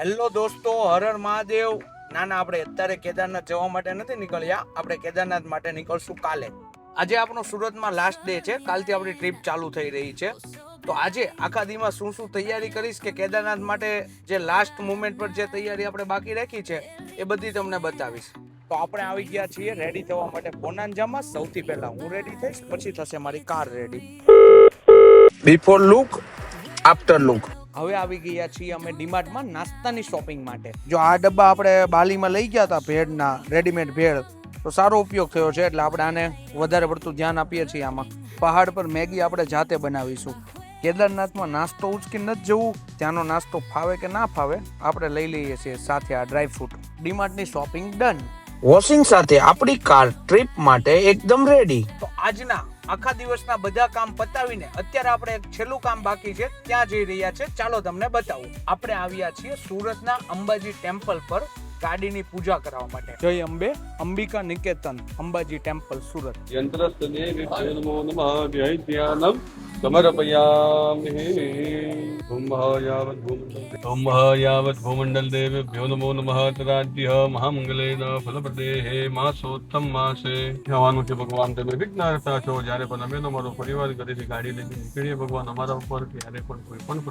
Hello દોસ્તો, હર હર મહાદેવ. ના આપણે અત્યારે કેદારનાથ જવા માટે નથી નીકળ્યા. આપણે કેદારનાથ માટે નીકળશું કાલે. આજે આપણો સુરતમાં લાસ્ટ ડે છે. કાલથી આપણી ટ્રીપ ચાલુ થઈ રહી છે. તો આજે આખા દીમાં શું તૈયારી કરીશ કે કેદારનાથ માટે જે લાસ્ટ મુમેન્ટ પર જે તૈયારી આપણે બાકી રાખી છે એ બધી તમને બતાવીશ. તો આપણે આવી ગયા છીએ રેડી થવા માટે બોનાન્જામાં. સૌથી પહેલા હું રેડી થઈશ, પછી થશે મારી car ready. Before look, after look. હવે આવી ગયા છીએ અમે ડીમાર્ટમાં નાસ્તાની શોપિંગ માટે. જો આ ડબ્બા આપણે બાલીમાં લઈ ગયા હતા ભેળના, રેડીમેડ ભેળ, તો સારો ઉપયોગ થયો છે એટલે આપણે આને વધારે પડતું ધ્યાન આપીએ છીએ. આમાં પહાડ પર મેગી આપણે જાતે બનાવીશું. કેદારનાથમાં નાસ્તો ઉચકી નથી જવું, ત્યાંનો નાસ્તો ફાવે કે ના ફાવે આપણે લઈ લઈએ છીએ સાથે આ ડ્રાયફ્રૂટ. ડીમાર્ટની શોપિંગ ડન. વોશિંગ સાથે આપણી કાર ટ્રીપ માટે એકદમ રેડી. તો આજના આખા દિવસના બધા કામ પતાવીને અત્યારે આપણે એક છેલ્લું કામ બાકી છે, ત્યાં જઈ રહ્યા છે. ચાલો તમને બતાવું. આપણે આવ્યા છીએ સુરતના અંબાજી ટેમ્પલ પર ગાડીની પૂજા કરવા માટે. જય અંબે, અંબિકા નિકેતન, અંબાજી ટેમ્પલ સુરત. યંત્રસ્ત દેવી નમો નમઃ ધ્યાનમ સમર્પયામિ. યાવત ભૂમંડલ દેવેભ્યો નમો નમઃ તદાદ્ય મહામંગલેન ફલપ્રદેહે માસોત્તમ માસે. કહેવાનું છે ભગવાન તમે વિઘ્નહર્તા છો. જ્યારે પણ અમે અમારો પરિવાર ઘરેથી ગાડી લઈને નીકળીએ ભગવાન અમારા ઉપર ક્યારે પણ કોઈ પણ